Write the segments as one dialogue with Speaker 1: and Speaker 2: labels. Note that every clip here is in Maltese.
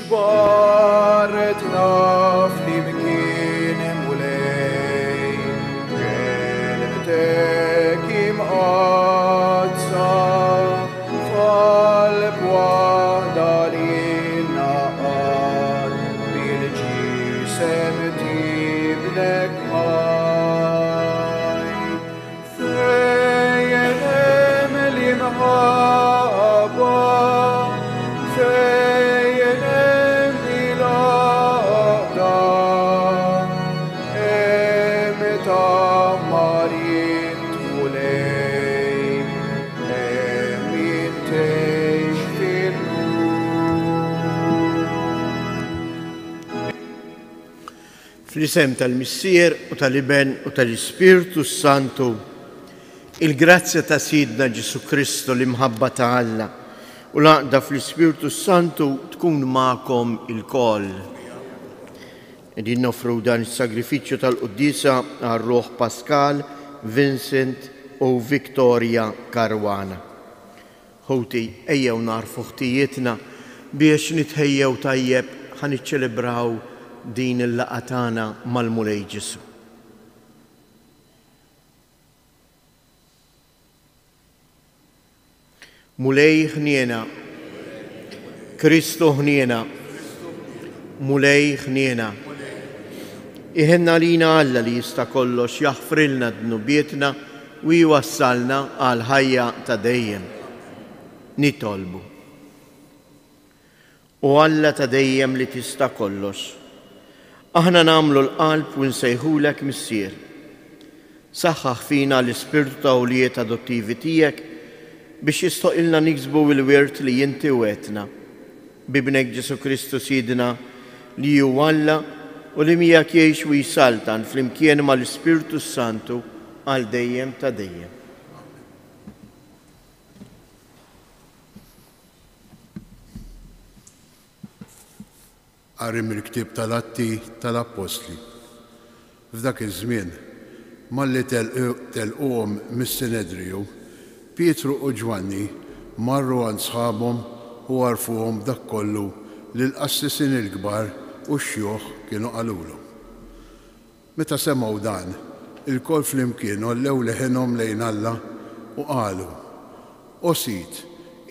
Speaker 1: جبارتنا في مكين مولاي كلمتك مقدسة فالب وضليلنا قد بالجسم تبلك هاي فيلم المهابة فيلم إلهنا متمرين تولي من تشفي
Speaker 2: Fl-isem tal-Missier u tal-Iben u tal-Ispirtu Santu, il-grazzja ta' Sidna Ġesu Kristu l-imħabba ta' Alla u l-għaqda fl-Ispirtu Santu tkun ma'kom il-koll. Edin nofru dan il-sagrifiċċju tal-Quddisa għal-Ruħ Paskal, Vincent u Victoria Karwana. Ħoti ejjew narfu ħtijietna biex nitħejjew tajjeb ħaniċċelebraw din il-laqgħa tagħna mal-Mulej Ġesu. Mulej ħniena, Kristu ħniena, Mulej ħniena. Iħenna lina Alla li jista' kollox jaħfrilna dnubietna u jwassalna għal ħajja ta' dejjem. Nitolbu. U Alla ta' dejjem li tista' kollox. Aħna nagħmlu l-qalb u nsejħulek Missier. Saħħaħ fina l-ispirtu ta' awlijiet adottivi tiegħek biex jistoqilna niksbu l-wirt li jinti wetna. Bibnek Ġesu Kristu Sidna li hu Alla u li miegħek jgħix u jsaltan flimkien mal-Ispirtu Santu għal dejjem ta' dejjem.
Speaker 3: Qari mill-ktieb tal-Atti tal-Apostli. F'dak iż-żmien, malli telquhom mis-Sinedriju, Pietru u Ġwanni marru għand sħabhom u għarfuhom dak kollu li l-qassisin il-kbar u x-xjuħ kienu qalulhom. Meta semgħu dan, il-kol flimkien ollew leħinhom lejn Alla u qalu: O Sid,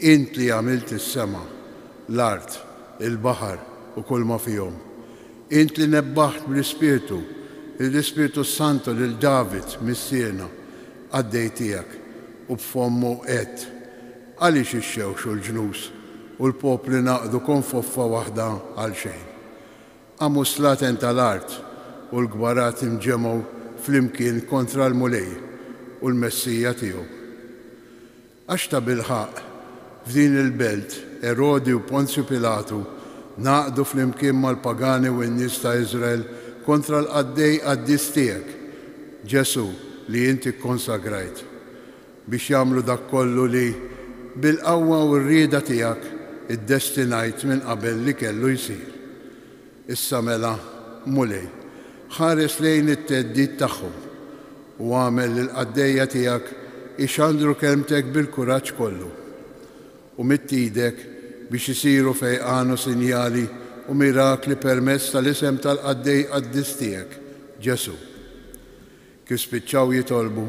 Speaker 3: int li għamilt is-sema, l-art, il-baħar u kull ma fihom. Int li nebbaħt bl-Ispirtu, l-Ispirtu Santu lil David missiena għaddej tiegħek u b'fommu qed għaliex ixxewxu l-ġnus u l-popli naqdu konfoffa waħda għal xejn. Għamu slaten tal-art u l-gbarat imġemgħu flimkien kontra l-Mulej u l-Messija tiegħu. Għax ta' bilħaq f'din il-belt Erodi u Ponzju Pilatu naqdu flimkien mal-pagani u n-nies ta' Iżrael kontra l-qaddej qaddis tiegħek, Ġesu li inti konsagrajt, biex jagħmlu dak kollu li bil-qawwa u r-rieda tiegħek iddestinajt minn qabel li kellu jsir. Issa mela, Mulej, ħares lejn it-teddid tagħhom u għamel lill-qaddejja tiegħek ixandru kelmtek bil-kuraġġ kollu u mittidek biex isiru fejqan u sinjali u mirakli permezz tal-isem tal-qaddej qaddis tiegħek, Ġesu. Kif spiċċaw jitolbu,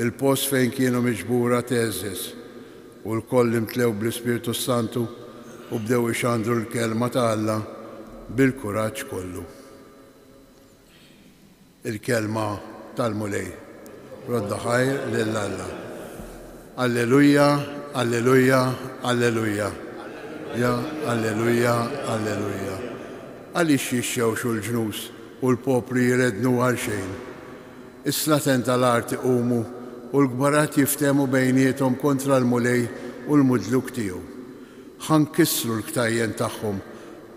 Speaker 3: il-post fejn kienu miġbura teżżes u l-koll imtlew bl-Ispirtu Santu u bdew ixandru l-kelma ta' Alla bil-kuraġġ kollu. Il-kelma tal-Mulej. Rodda ħajr lill-Alla. Alleluja, alleluja, alleluja. Ja, alleluja, alleluja. Għaliex jixxewxu l-ġnus u l-popli jirednu għal xejn. Is-slaten tal-art iqumu u l-gbarat jiftemu bejniethom kontra l-Mulej u l-mudluk tiegħu. Ħankissru l-ktajjen tagħhom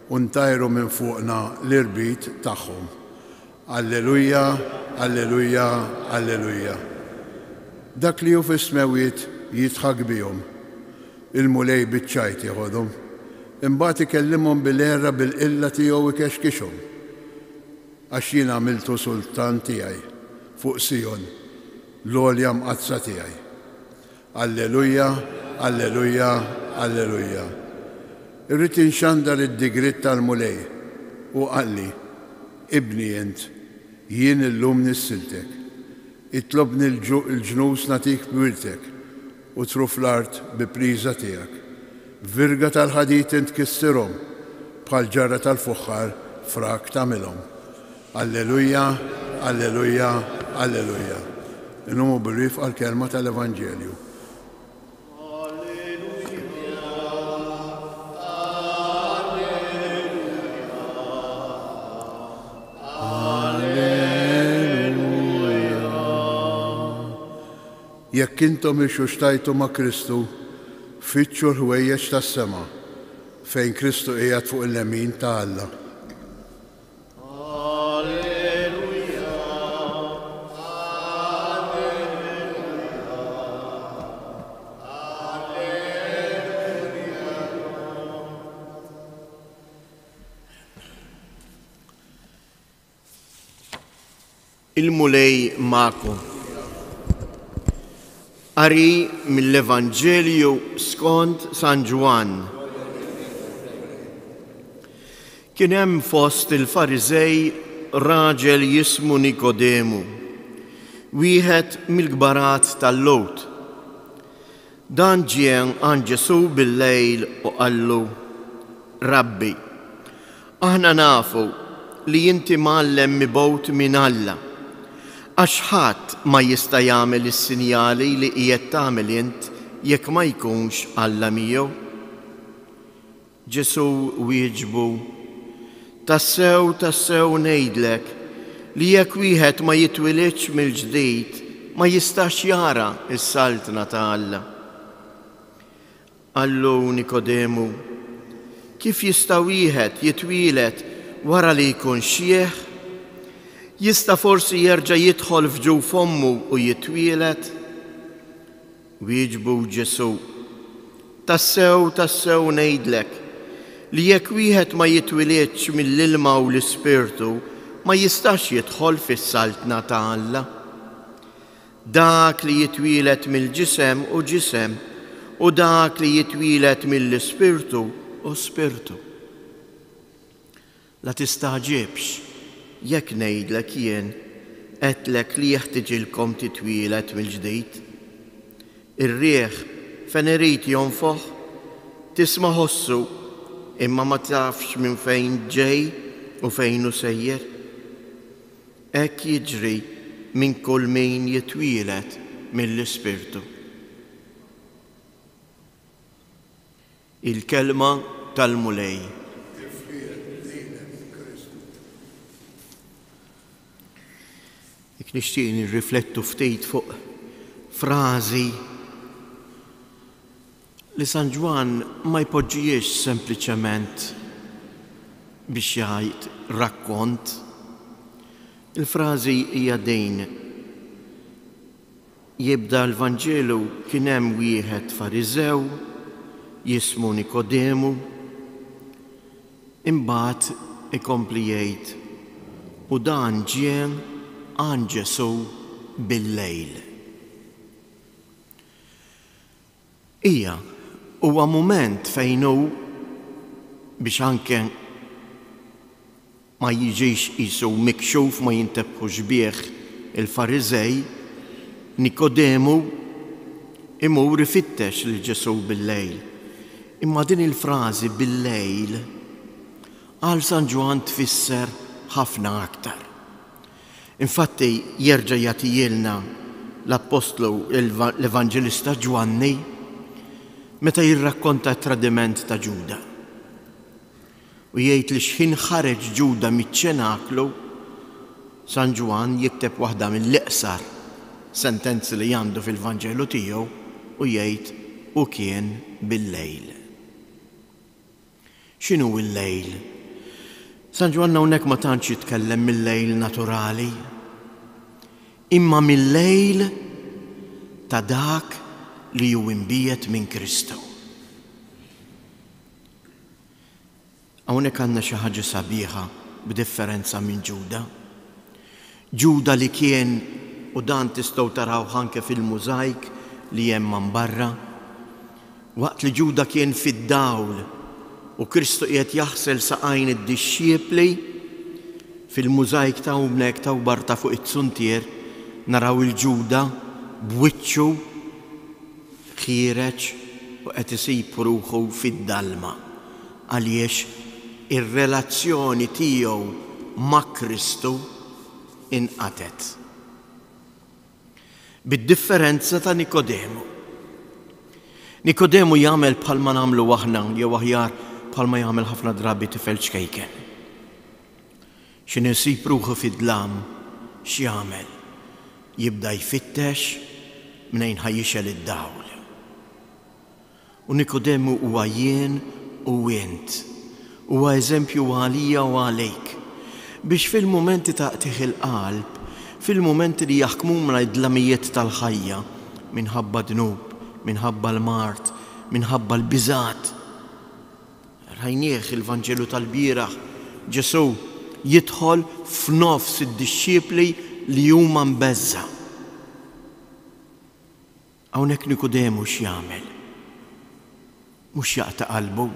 Speaker 3: u ntajru minn fuqna l-irbit tagħhom. Alleluja, alleluja, alleluja. Dak li hu fis-smewiet jitħak bihom. Il-Mulej biċċajt jieħodhom, imbagħad ikellimhom bil-għerra bil-qilla tiegħu ikexkixhom. Għax jien għamiltu sultan tiegħi fuq Sion, l-għolja mqazza tiegħi. Alleluja, alleluja, alleluja. irrid inxandar id-digrit tal-mulej u qalli, ibni int, jien illum nissiltek, itlobni l-ġnus natik b'wirtek u truf l-art bi priża tiegħek. Virga tal-ħadit int kissirhom bħal ġarra tal-fuħħar frak tagħmilhom. Alleluja, alleluja, alleluja. Inhumu bir-rif għal-kelma tal-Evanġelju. Jekk intom ixu xtajtu ma' Kristu, fitxu l-ħwejjeġ tas-sema fejn Kristu qiegħed fuq il-lemin ta' Alla.
Speaker 2: Il-mulej ma'kom. Qari mill-Evanġelju skont San Ġwan. Kien hemm fost il-Fariżej raġel jismu Nikodemu, wieħed mill-kbarat tal-Lowt. Dan ġie għand Ġesu bil-lejl u qallu: Rabbi, aħna nafu li inti mgħallem mibgħut minn Alla, għax ħadd ma jista' jagħmel is-sinjali li qiegħed tagħmel int jekk ma jkunx Alla miegħu. Ġesu wieġbu: Tassew, tassew ngħidlek li jekk wieħed ma jitwilidx mill-ġdid ma jistax jara s-saltna ta' Alla. Qallu Nikodemu: Kif jista' wieħed jitwieled wara li jkun xjieħ? Jista' forsi jerġa' jidħol f'ġuf ommu u jitwieled? Wieġbu Ġesu: Tassew, tassew ngħidlek li jekk wieħed ma jitwilidx mill-ilma u l-Ispirtu ma jistax jidħol fis-saltna ta' Alla. Dak li jitwieled mill-ġisem u ġisem u dak li jitwieled mill-Ispirtu u Spirtu. La tistaġibx jekk ngħidlek jien għedlek li jeħtieġilkom titwieled mill-ġdid. Ir-rieh fejn irid jonfoħ tisma' ħossu imma ma tafx minn fejn ġej u fejn hu sejjer. Hekk jiġri minn kull min jitwieled mill-Ispirtu. Il-kelma tal-mulej. Nixtieq nirriflettu ftit fuq frażi li San Ġwan ma jpoġġijiex sempliċement biex jgħid rakkont. Il-frażi hija din: jibda l-Vanġelu kien hemm wieħed Fariżew jismu Nikodemu, imbagħad ikompli jgħid: u dan ġie għand Ġesu bil-lejl. Hija huwa mument fejn hu biex anke ma jiġix qisu mikxuf ma jintebħux bih il-Fariżej, Nikodemu imur ifittex lil Ġesu bil-lejl. Imma din il-frażi bil-lejl għal San Ġwan tfisser ħafna aktar. Infatti jerġa' jagħtijilna l-Apostlu l-Evanġelista Ġwanni meta jirrakkonta t-tradiment ta' Ġuda. U jgħid li x'ħin ħareġ Ġuda miċ-ċenaklu, San Ġwan jikteb waħda mill-iqsar sentenzi li għandu fil-Vanġelu tiegħu u jgħid: u kien bil-lejl. X'inhu il-lejl? San Ġwanna hawnhekk ma tantx jitkellem mill-lejl naturali, imma mill-lejl ta' dak li hu imbiet minn Kristu. Hawnhekk għandna xi ħaġa sabiħa b'differenza minn Ġuda. Ġuda li kien, u dan tistgħu taraw anke fil-mużajk li hemm man barra, waqt li Ġuda kien fid-dawl u Kristu qiegħed jaħsel saqajn id-dixxiepli fil-mużajk ta' hawnhekk ta' barta fuq it-suntier naraw il-Ġuda b'wiċċu ħiereġ u qed isib ruħu fid-dalma għaliex ir-relazzjoni tiegħu ma' Kristu inqatet. Bid-differenza ta' Nikodemu. Nikodemu jagħmel bħalma nagħmlu aħna jew aħjar bħalma jagħmel ħafna drabi tifel ċkejken. Xi nisib ruħu fid-dlam x'jagħmel? Jibda jfittex minn ħajjixel id-dawl. U Nikodemu huwa jien u int. Huwa eżempju għalija u għalejk biex fil-momenti ta' qtieħ il-qalb, fil-momenti li jaħkmuna id-dlamijiet tal-ħajja minħabba dnub, minħabba l-mart, minħabba l-biżat. Rajnieh il-Vanġelu tal-bieraħ, Ġesu jidħol f'nofs id-dixxiepli li huma mbeżza. Hawnhekk Nikodemu x'jagħmel? Mhux jaqta' qalbu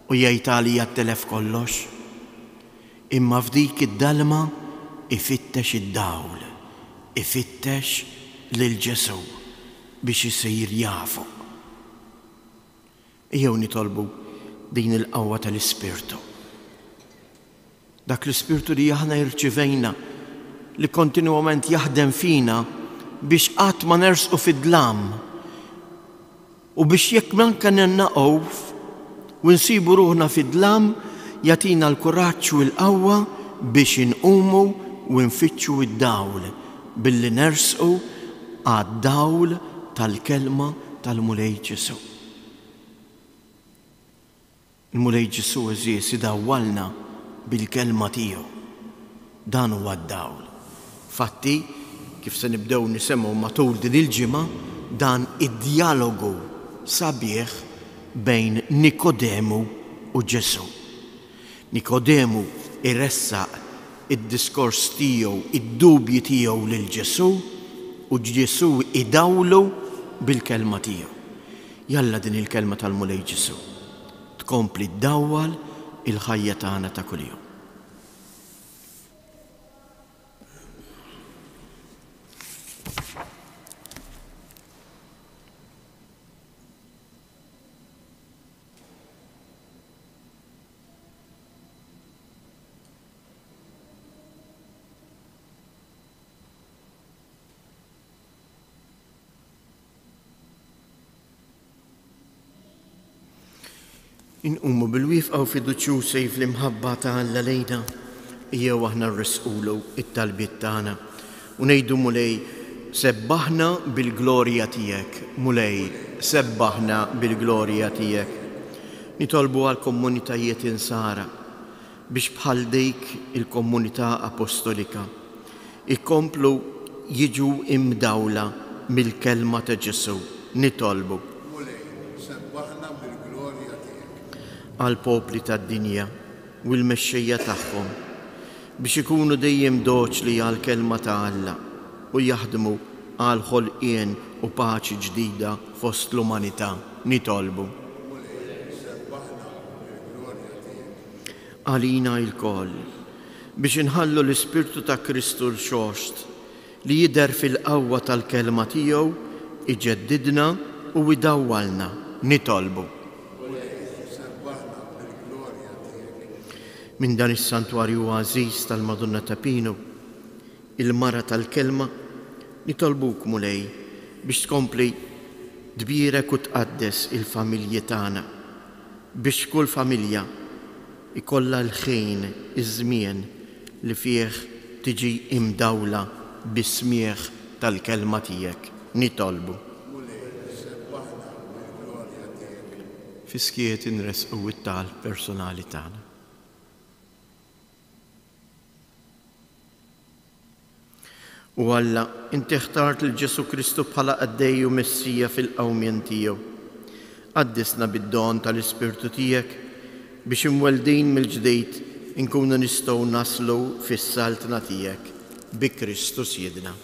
Speaker 2: u jgħid għalija telef kollox, imma f'dik id-dalma ifittex id-dawl, ifittex lil Ġesu biex isir jafu. Ejjew nitolbu din il-qawwa tal-Ispirtu. Dak l-Ispirtu li aħna irċivejna li kontinwament jaħdem fina biex qatt ma nersqu fid-dlam u biex jekk manka nennaqgħu u nsibu ruħna fid-dlam jagħtina l-kuraġġ u l-qawwa biex inqumu u nfittxu id-dawl billi nersqu għad-dawl tal-kelma tal-Mulej Ġesu. Il-Mulej Ġesu eżies idawwalna bil-kelma tiegħu. Dan huwa d-dawl. Fatti, kif se nibdew nisemgħu matul din il-ġimgħa, dan id-dialogu sabiħ bejn Nikodemu u Ġesu. Nikodemu iressaq id-diskors tiegħu, id-dubji tiegħu lil Ġesu u Ġesu idawlu bil-kelma tiegħu. Jalla din il-kelma tal-Mulej Ġesu tkompli ddawwal il-ħajja tagħna ta' kuljum. Inqumu bil-wifqa u fiduċjużi fl-imħabba ta' Alla lejna, jew aħna nresqulu it-talbiet tagħna u ngħidu Mulej sebbaħna bil-glorja tiegħek, Mulej sebbaħna bil-glorja tiegħek. Nitolbu għal komunitajiet insara biex bħal dik il-komunità apostolika ikomplu jiġu imdawla mill-kelma ta' Ġesu. Nitolbu għal popli tad-dinja u l-mexxejja tagħhom biex ikunu dejjem doċli għal kelma ta' Alla u jaħdmu għal ħolqien u paċi ġdida fost l-umanità. Nitolbu għalina l-koll biex inħallu l-Ispirtu ta' Kristu l-xoxt li jidher fil-qawwa tal-kelma tiegħu iġeddidna u idawwalna. Nitolbu minn dan is-santwarju għażiż tal-Madonna ta' Pinu, il-mara tal-kelma, nitolbuk Mulej biex tkompli tbierek u tqaddes il-familji tagħna biex kull familja ikollha l-ħin, iż-żmien li fih tiġi imdawla bis-smieħ tal-kelma tiegħek. Nitolbu fiskiet inresqu it-talb personali tagħna. U Alla, inti ħtart l-Ġesu Kristu bħala għaddej u Messija fil-qawmien tiegħu. Qaddisna bid-don tal-Ispirtu tiegħek biex imweldin mill-ġdid inkunu nistgħu naslu fis-saltna tiegħek bi Kristu Siedna.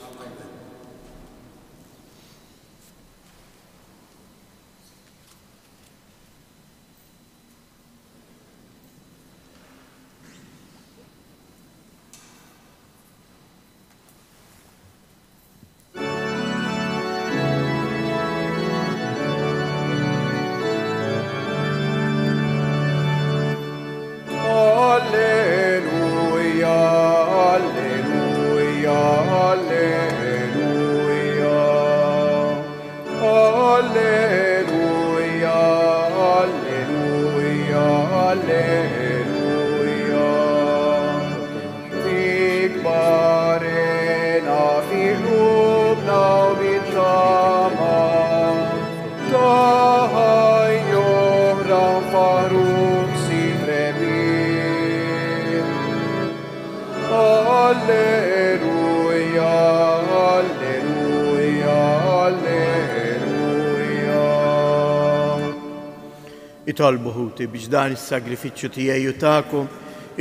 Speaker 1: وفاروق سيد ربيع. هللويا هللويا هللويا.
Speaker 2: Itolbu ħuti biex dan is-sagrifiċċju tiegħi u tagħkom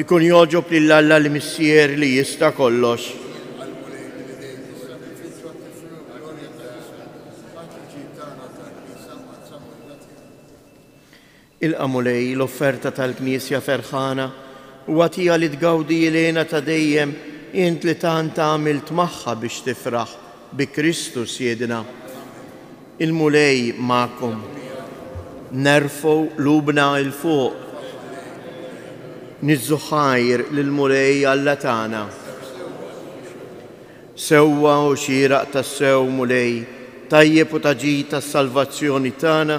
Speaker 2: ikun joġob lill-Alla l-Missier li jista' kollox. Il-qamulej l-offerta tal-Knisja ferħana u għatija li tgawdi jilena ta' dejjem int li tant għamilt magħha biex tifraħ bi Kristus jedna. Il-mulej ma'kom. Nerfu lubna il-fuq. Nizzuħajr lil-mulej Alla tagħna. Sewwa u xieraq tas-sew mulej tajjeb u taġid tas-salvazzjoni tagħna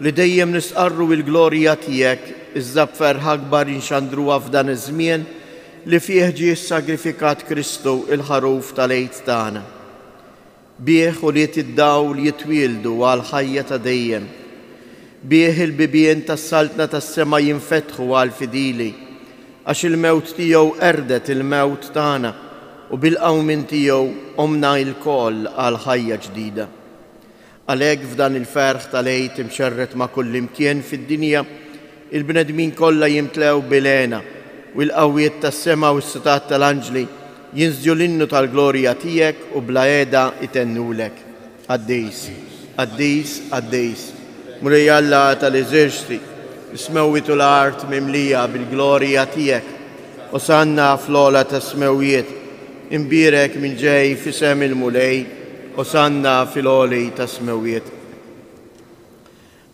Speaker 2: li dejjem nisqarru il-glorja tiegħek iżda b'ferħ akbar inxandruha f'dan iż-żmien li fih ġie sagrifikat Kristu il-ħaruf tal-għid tagħna. Bih u li id-dawl jitwieldu għal ħajja ta' dejjem. Bih il-bibien tas-saltna tas-sema jinfetħu għal fidili għax il-mewt tiegħu erdet il-mewt tagħna u bil-qawmin tiegħu omna l-koll għal ħajja ġdida. Għalhekk f'dan il-ferħ tal-għid imxerret ma' kull imkien fid-dinja, il-bnedmin kollha jimtlew bilena u l-qawwiet tas-sema u s-sitat tal-anġli jinżġu l-innu tal-glorja tiegħek u bla qiegħda itennulek. Għaddejs, għaddejs, għaddejs. Mulej Alla tal-eżerċiti, smewwitu l-art mimlija bil-glorja tiegħek u sanna fl-ola tas-smewwiet imbirek minn ġej fisem il-mulej u sanna fil-oli tas-smewwiet.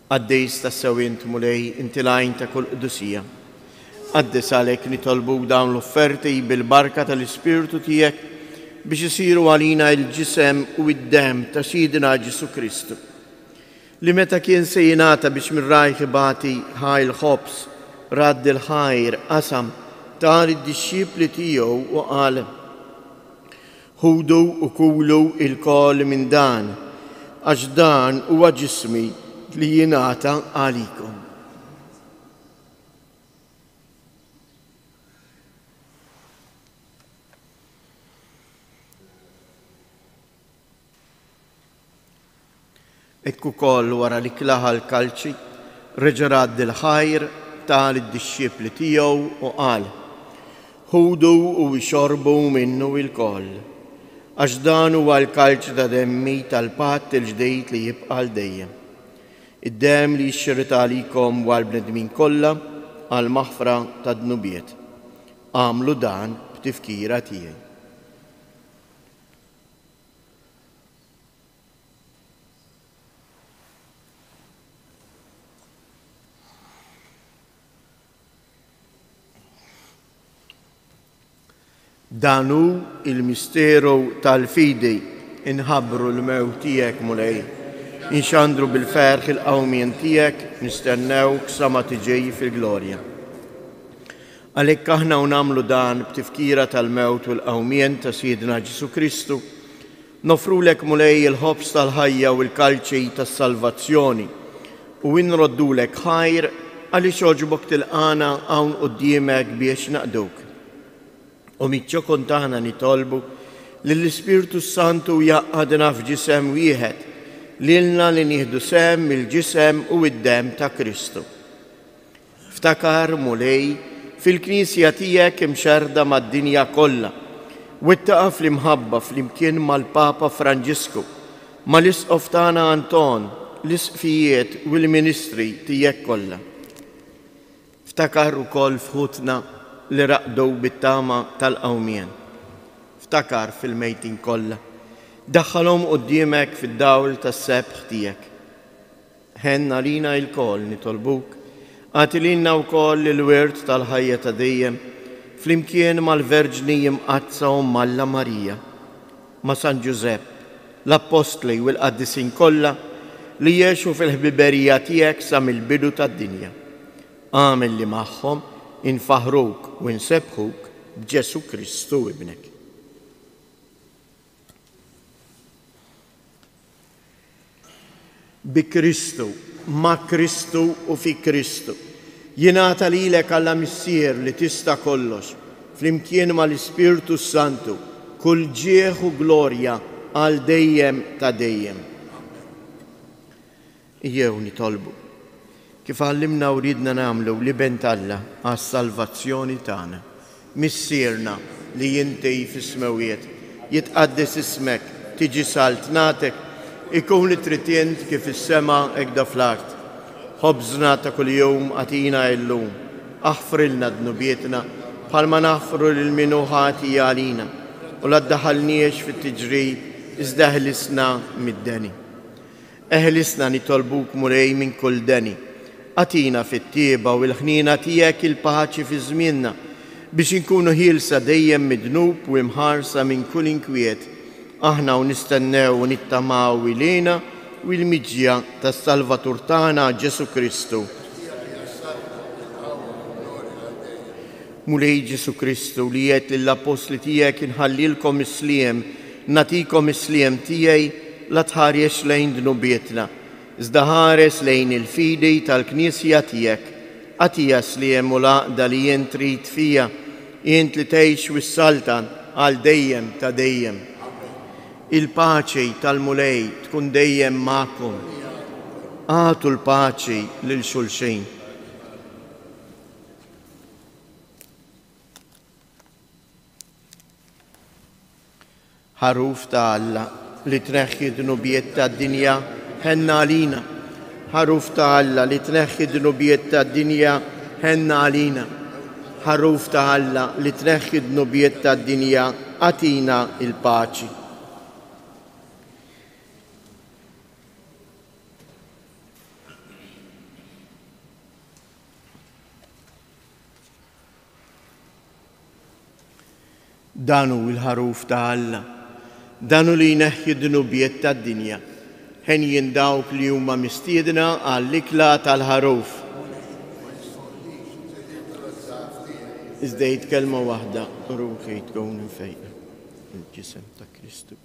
Speaker 2: Għaddejs tas-sewint mulej inti lajn ta' kull qdusija. Għaddis għalek nitolbu dawn l-offerti bil-barka tal-Ispiritu tiegħek biex isiru għalina il-ġisem u id-dem ta' Sidina Ġesu Kristu li meta kien se jingħata biex mir-rajħ ibati ħajl ħobs radd il-ħajr qasam tal id-dixxipli tiegħu u qal: ħudu u kulu il-kol minn dan għax dan huwa ġismi li jingħata għalikom. Ekku koll wara li klaħa l-kalċi, reġa' radd il-ħajr tal id-dixxipli tiegħu u qal: ħudu u xorbu minnu il-koll, għax dan huwa l-kalċi ta' demmi tal-patt il-ġdejt li jibqa' dejjem. Id-dem li jxirrit għalikom għal bnedmin kollha għal maħfra ta' dnubiet. Għamlu dan b'tifkira tiegħi. Danu il-misteru tal-fidi inħabbru l-mewt tiegħek mulej. Inxandru bil-ferħ il-qawmien tiegħek nistennewk sa ma tiġi fil-glorja. Għalhekk aħna nagħmlu dan b'tifkira tal-mewt u l-qawmien ta' Sidna Ġesu Kristu, nofrulek mulej il-ħobs tal-ħajja u l-kalċi tas-salvazzjoni u nroddulek ħajr għaliex oġbok tilqana hawn quddiemek biex naqduk. U miċ-ċokon tagħna nitolbu li l-Ispiritu Santu jaqgħadna f'ġisem wieħed lilna li nieħdu sem mill-ġisem u id-dem ta' Kristu. Ftakar mulej fil-Knisja tiegħek imxerda mad-dinja kollha u ittaqa' fl-imħabba flimkien mal-Papa Franġisku, mal-Isqof tagħna Anton, l-isqfijiet u l-ministri tiegħek kollha. Ftakar ukoll fħutna li raqdu bit-tama tal-qawmien. Ftakar fil-mejtin kollha. Daħħalhom quddiemek fid-dawl tas-sebħ tiegħek. Ħenna lina l-koll nitolbuk, għatililna wkoll il-wirt tal-ħajja ta' dejjem flimkien mal-Verġni jimqazza Omm Alla Marija, ma' San Ġusepp, l-Apostli u l-Qaddisin kollha li jgħixu fil-ħbiberija tiegħek sa mill-bidu tad-dinja. Għamel li magħhom infaħruk u nsebħuk b'Ġesu Kristu ibnek. Bi Kristu ma' Kristu u fi Kristu. Jingħata lilek Alla Missier li tista' kollox, flimkien mal-Ispirtu Santu, kull ġieħ u glorja għal dejjem ta' dejjem. Ejjew nitolbu kif għallimna u ridna nagħmlu li bent Alla għas-salvazzjoni tagħna. Missierna li jintej fis-smewiet, jitqaddes ismek, tiġi saltnatek, ikun li tritjent kif is-sema hekk da fl-art. ħobżna ta' kuljum għatina illum, aħfrilna dnubietna bħalma naħfru lil min hu ħati għalina u la ddaħħalniex fit-tiġrib iżda eħlisna mid-deni. Eħlisna nitolbuk mulej minn kull deni, għatina fit-tieba u l-ħnina tiegħek il-paċi fi żmienna biex inkunu ħielsa dejjem midnub u imħarsa minn kull inkwiet, aħna u nistennew u nittamaw ilina u l-miġja tas-Salvatur tagħna Ġesu Kristu. Mulej Ġesu Kristu li jgħid lill-apostli tiegħek inħallilkom isliem, natikom isliem tiegħi la tħares lejn dnubietna, iżda ħares lejn il-fidi tal-Knisja tiegħek. Għatija sliem u laqda li jien trid fija, jien li tgħix wis-saltan għal dejjem ta' dejjem. Il-paċi tal-mulej tkun dejjem magħkom. Għatu l-paċi lil xulxin. Ħaruf ta' Alla li tneħħi dnubiet tad-dinja ħenna għalina. Ħaruf ta' Alla li tneħħi dnubiet tad-dinja ħenna għalina. Ħaruf ta' Alla li tneħħi dnubiet tad-dinja għatina il-paċi. Danu il-ħaruf ta' Alla, danu li jneħħi dnubiet tad-dinja, ħen jindawk li huma mistiedna għall-ikla tal-ħaruf. Iżda jitkellma waħda, ruħi tkun infejqa, il-ġisem ta' Kristu.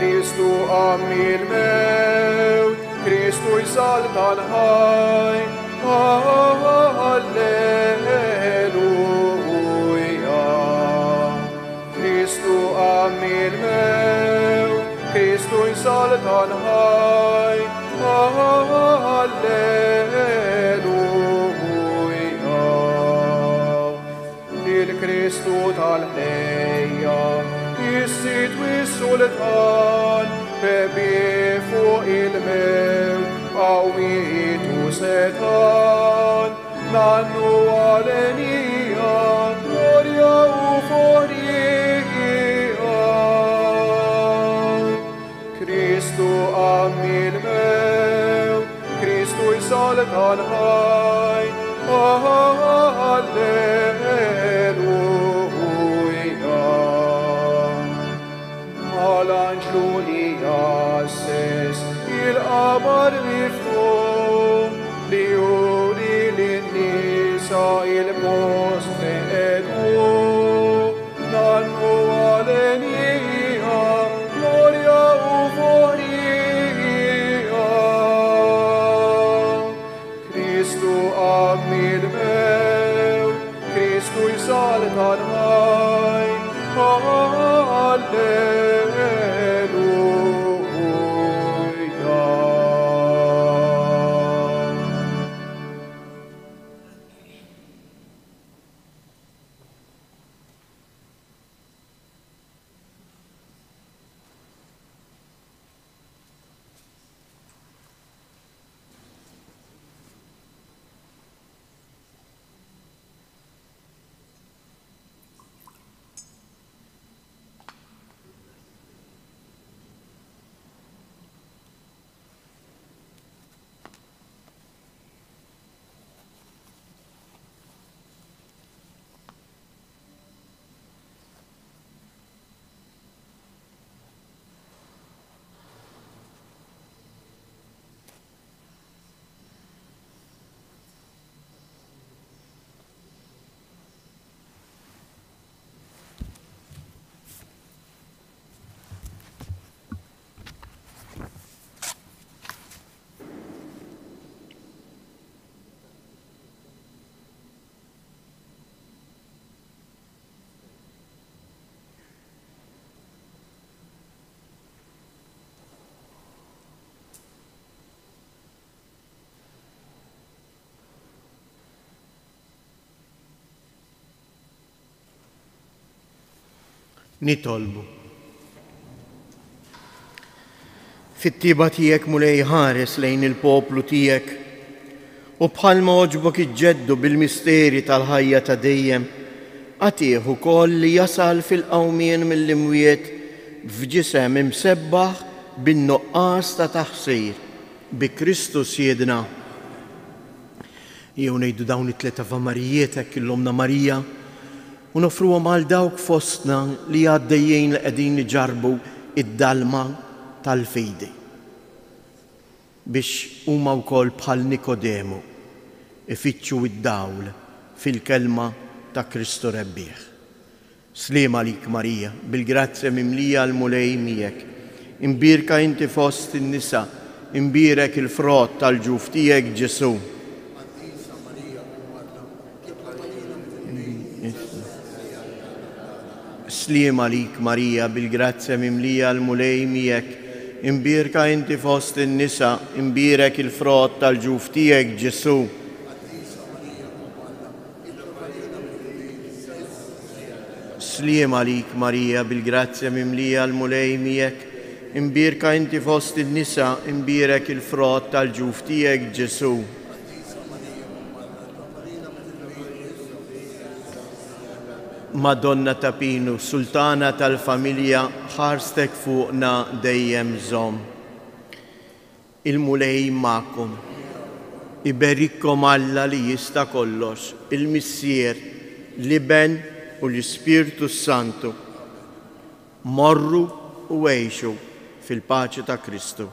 Speaker 1: Kristu għamil mewt, Kristu jsalta l-ħaj, Alleluja. Kristu għamil mewt, Kristu jsalta l-ħaj, Alleluja. Lil-Kristu tal-ħejja, jissit wis-sultan, bebi fuq il-mewt, għawitu setan, nannu għalenija, glorja u forija. Kristu għamil mewt, Kristu jsalta l-ħaj, Alleluja. Għal-anġlu li jasses il-qamar miftuħ li juri lin-nisa il-post feqdu, nannu għalenija, glorja u forija. Kristu għamil mewt, Kristu jsalta l-ħaj, Alleluja.
Speaker 2: Nitolbu. Fit-tiba tiegħek mulej ħares lejn il-poplu tiegħek u bħalma oġbok iġġeddu bil-misteri tal-ħajja ta' dejjem, għatih ukoll li jasal fil-qawmien mill-imwiet f'ġisem imsebbaħ bin-nuqqas ta' taħsir bi Kristus jedna. Jew ngħidu dawn it-tliet Avamarijiet hekk illumna Marija u nofruhom għal dawk fostna li għaddejjin li qegħdin iġarbu id-dalma tal-fejdi biex huma wkoll bħal Nikodemu ifittxu id-dawl fil-kelma ta' Kristu rebbieħ. Sliem għalik Marija, bil-grazzja mimlija l-mulej miegħek, imbirka inti fost in-nisa, imbirek il-frott tal-ġuf tiegħek Ġesu. Sliem għalik Marija, bil-grazzja mimlija l-mulej miegħek, imbirka inti fost in-nisa, imbirek il-frott tal-ġuf tiegħek Ġesu. Sliem għalik Marija, bil-grazzja mimlija l-mulej miegħek, imbirka inti fost in-nisa, imbirek il-frott tal-ġuf tiegħek Ġesu. Madonna ta' Pinu, Sultana tal-familja, ħarstek fuqna dejjem żomm. Il-mulej ma'kom, iberikkom Alla li jista' kollox, il-Missier, l-Iben u l-Ispirtu Santu. Morru u għejxu fil-paċi ta' Kristu.